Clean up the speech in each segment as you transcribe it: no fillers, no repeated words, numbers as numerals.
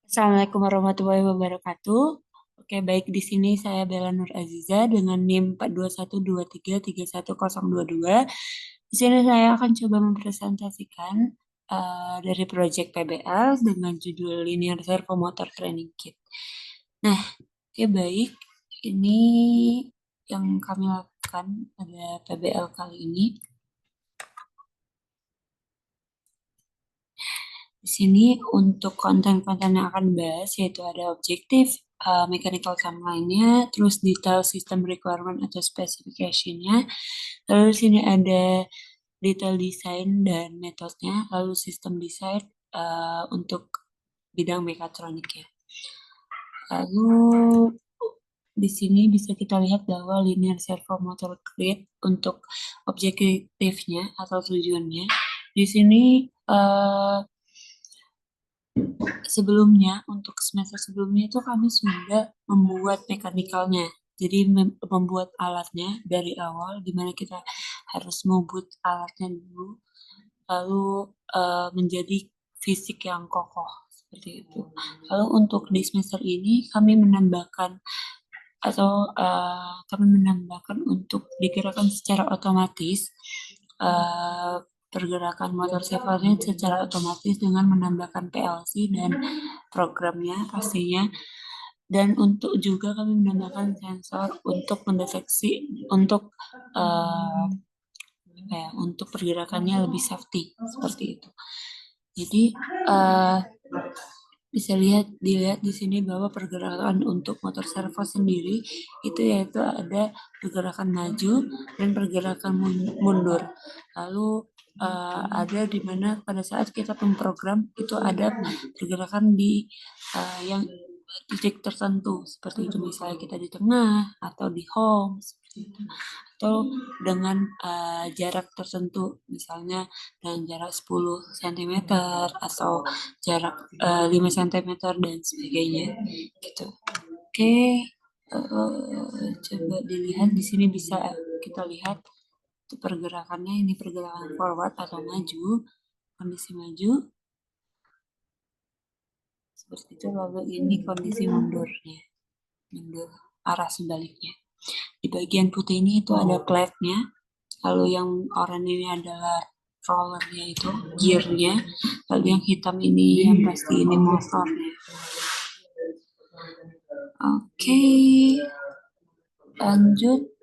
Assalamualaikum warahmatullahi wabarakatuh. Oke, baik di sini saya Bella Nur Aziza dengan NIM 42123310122. Di sini saya akan coba mempresentasikan dari proyek PBL dengan judul Linear Servo Motor Training Kit. Nah, oke baik. Ini yang kami lakukan pada PBL kali ini. Di sini untuk konten-konten yang akan dibahas yaitu ada objektif, mechanical timeline-nya, terus detail system requirement atau specification-nya, lalu di sini ada detail design dan metodenya, lalu sistem design untuk bidang mekatronik ya. Lalu di sini bisa kita lihat bahwa linear servo motor grid untuk objektifnya atau tujuannya. Di sini sebelumnya untuk semester sebelumnya itu kami sudah membuat mekanikalnya. Jadi membuat alatnya dari awal, di mana kita harus membuat alatnya dulu, lalu menjadi fisik yang kokoh seperti itu. Lalu untuk di semester ini kami menambahkan untuk digerakkan secara otomatis pergerakan motor servonya secara otomatis dengan menambahkan PLC dan programnya pastinya, dan untuk juga kami menambahkan sensor untuk mendeteksi untuk pergerakannya lebih safety seperti itu. Jadi bisa dilihat di sini bahwa pergerakan untuk motor servo sendiri itu yaitu ada pergerakan maju dan pergerakan mundur. Lalu ada di mana pada saat kita memprogram itu ada pergerakan di yang titik tertentu seperti itu, misalnya kita di tengah atau di home seperti itu, atau dengan jarak tertentu, misalnya dengan jarak 10 cm atau jarak 5 cm dan sebagainya gitu. Oke, coba dilihat di sini bisa kita lihat pergerakannya, ini pergerakan forward atau maju, kondisi maju seperti itu, lalu ini kondisi mundurnya, mundur arah sebaliknya. Di bagian putih ini itu ada plate-nya, lalu yang oranye ini adalah rollernya, itu gearnya, lalu yang hitam ini yang pasti ini motornya. Oke, lanjut.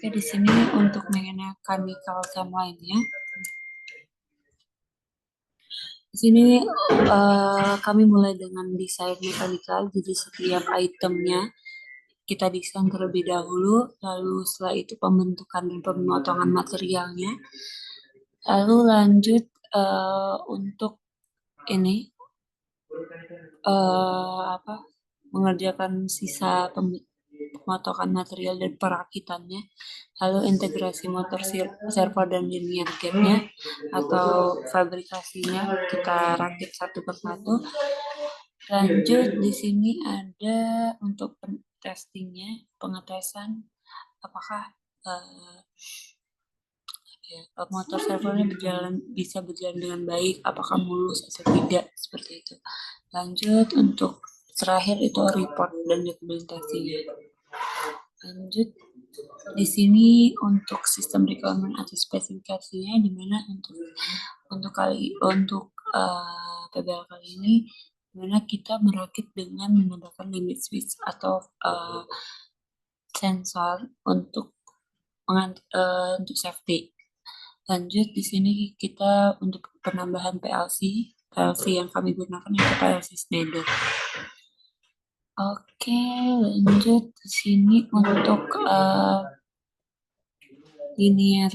Oke, di sini untuk mechanical timeline-nya. Di sini kami mulai dengan desain mekanikal, jadi setiap itemnya kita desain terlebih dahulu, lalu setelah itu pembentukan dan pemotongan materialnya, lalu lanjut untuk ini mengerjakan sisa pemotongan material dan perakitannya, lalu integrasi motor servo dan linear gate-nya atau fabrikasinya kita rakit satu persatu. Lanjut di sini ada untuk testingnya, pengetesan apakah motor servonya bisa berjalan dengan baik, apakah mulus atau tidak, seperti itu. Lanjut untuk terakhir itu report dan dokumentasinya. Lanjut di sini untuk sistem requirement atau spesifikasinya, di mana untuk PBL kali ini, di mana kita merakit dengan menambahkan limit switch atau sensor untuk safety. Lanjut di sini kita untuk penambahan PLC yang kami gunakan yaitu PLC Schneider. Oke, lanjut di sini untuk linear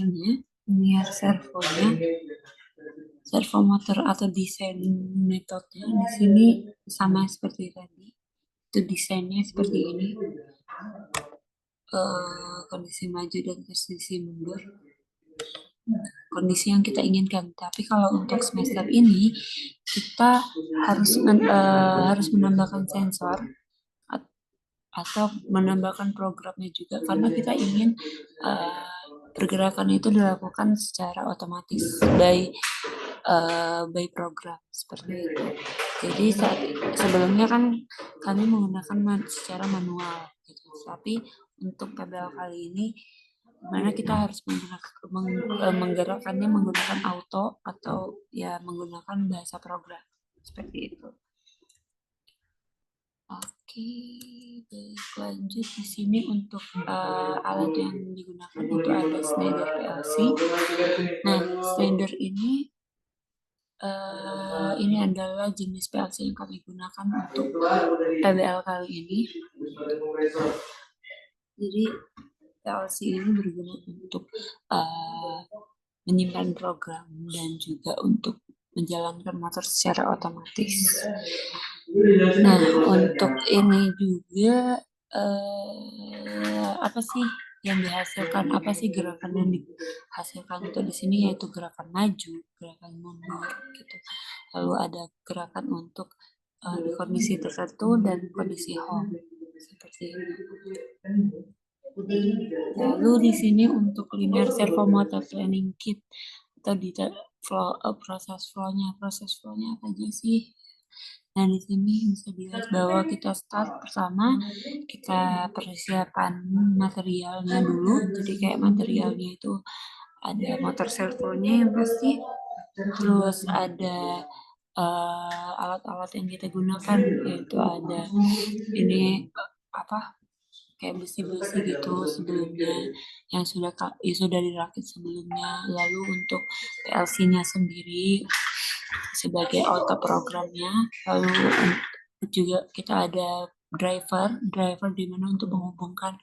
servonya, servo motor atau desain metodenya di sini sama seperti tadi. Itu desainnya seperti ini. Kondisi maju dan kondisi mundur, kondisi yang kita inginkan. Tapi kalau untuk semester ini kita harus menambahkan sensor atau menambahkan programnya juga, karena kita ingin pergerakan itu dilakukan secara otomatis by by program seperti itu. Jadi sebelumnya kan kami menggunakan secara manual gitu. Tapi untuk PBL kali ini mana kita harus menggerakkannya menggunakan auto atau ya menggunakan bahasa program seperti itu. Oke, baik, lanjut di sini untuk alat yang digunakan itu ada Schneider PLC. Nah, Schneider ini adalah jenis PLC yang kami gunakan untuk PBL kali ini. Jadi PLC ini berguna untuk menyimpan program dan juga untuk menjalankan motor secara otomatis. Nah, untuk ini juga apa sih yang dihasilkan? Apa sih gerakan yang dihasilkan untuk di sini yaitu gerakan maju, gerakan mundur, gitu. Lalu ada gerakan untuk di kondisi tertentu dan kondisi home seperti itu. Lalu di sini untuk linear servo motor training kit atau di proses flow-nya apa aja sih? Nah, di sini bisa dilihat bahwa kita start pertama, kita persiapan materialnya dulu. Jadi kayak materialnya itu ada motor servonya yang pasti, terus ada alat-alat yang kita gunakan, yaitu ada ini kayak besi-besi gitu sebelumnya yang sudah dirakit sebelumnya. Lalu untuk PLC-nya sendiri sebagai auto programnya, lalu juga kita ada driver di mana untuk menghubungkan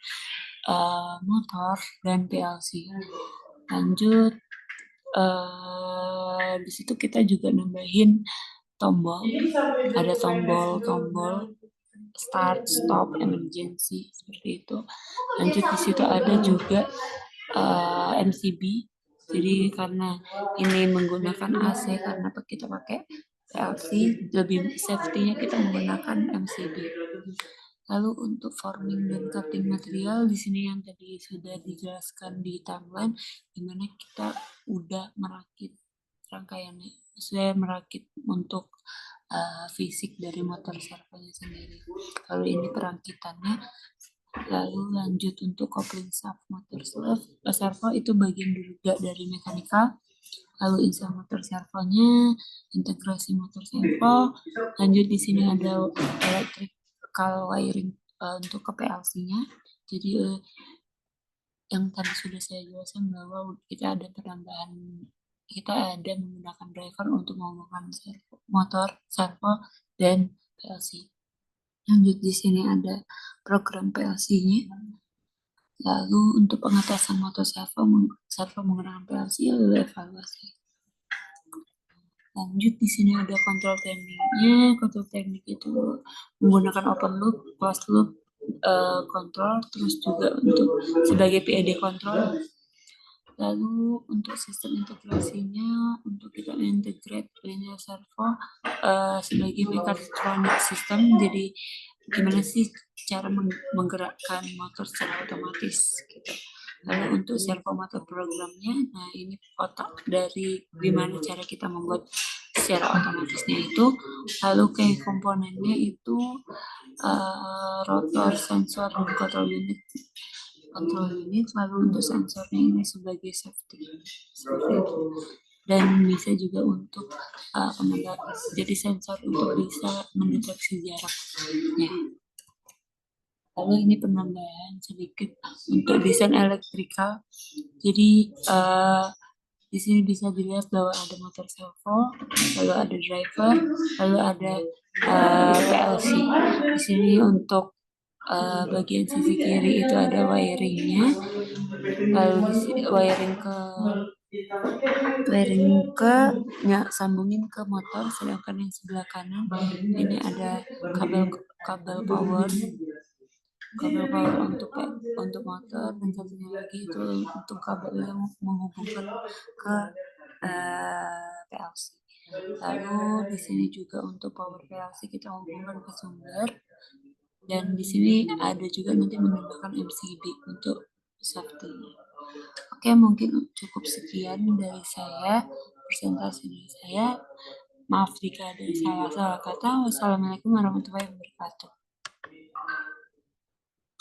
motor dan PLC. Lanjut di situ kita juga nambahin tombol, ada tombol start, stop, emergency seperti itu. Lanjut di situ ada juga MCB. Jadi karena ini menggunakan AC, karena kita pakai PLC, lebih safety-nya kita menggunakan MCB. Lalu untuk forming dan cutting material di sini yang tadi sudah dijelaskan di timeline, di mana kita udah merakit rangkaiannya, saya merakit untuk fisik dari motor servonya sendiri. Lalu ini perankitannya. Lalu lanjut untuk coupling shaft motor servo itu bagian juga dari mekanikal. Lalu install motor servonya, integrasi motor servo. Lanjut di sini ada electrical wiring untuk ke PLC-nya. Jadi yang tadi sudah saya jelaskan bahwa kita ada penambahan, kita ada menggunakan driver untuk menghubungkan motor servo dan PLC. Lanjut di sini ada program PLC-nya. Lalu untuk pengetasan motor servo menggunakan PLC, lalu evaluasi. Lanjut di sini ada kontrol tekniknya. Kontrol teknik itu menggunakan open loop, closed loop kontrol, terus juga untuk sebagai PID kontrol. Lalu untuk sistem integrasinya, untuk kita integrate linear servo sebagai mechatronic system. Jadi gimana sih cara menggerakkan motor secara otomatis gitu. Lalu untuk servo motor programnya, nah ini otak dari gimana cara kita membuat secara otomatisnya itu. Lalu kayak komponennya itu rotor, sensor, dan control unit. Lalu untuk sensornya ini sebagai safety seperti itu. Dan bisa juga untuk jadi sensor untuk bisa mendeteksi jaraknya. Lalu ini penambahan sedikit untuk desain elektrikal. Jadi di sini bisa dilihat bahwa ada motor servo, lalu ada driver, lalu ada PLC. Di sini untuk bagian sisi kiri itu ada wiringnya, lalu di sini wiring sambungin ke motor, sedangkan yang sebelah kanan ini ada kabel power untuk motor, dan satunya lagi itu untuk kabel yang menghubungkan ke PLC. Lalu di sini juga untuk power PLC kita hubungkan ke sumber, dan di sini ada juga nanti menambahkan MCB untuk safety. Oke, mungkin cukup sekian dari saya. presentasi dari saya. Maaf jika ada salah-salah kata. Wassalamualaikum warahmatullahi wabarakatuh.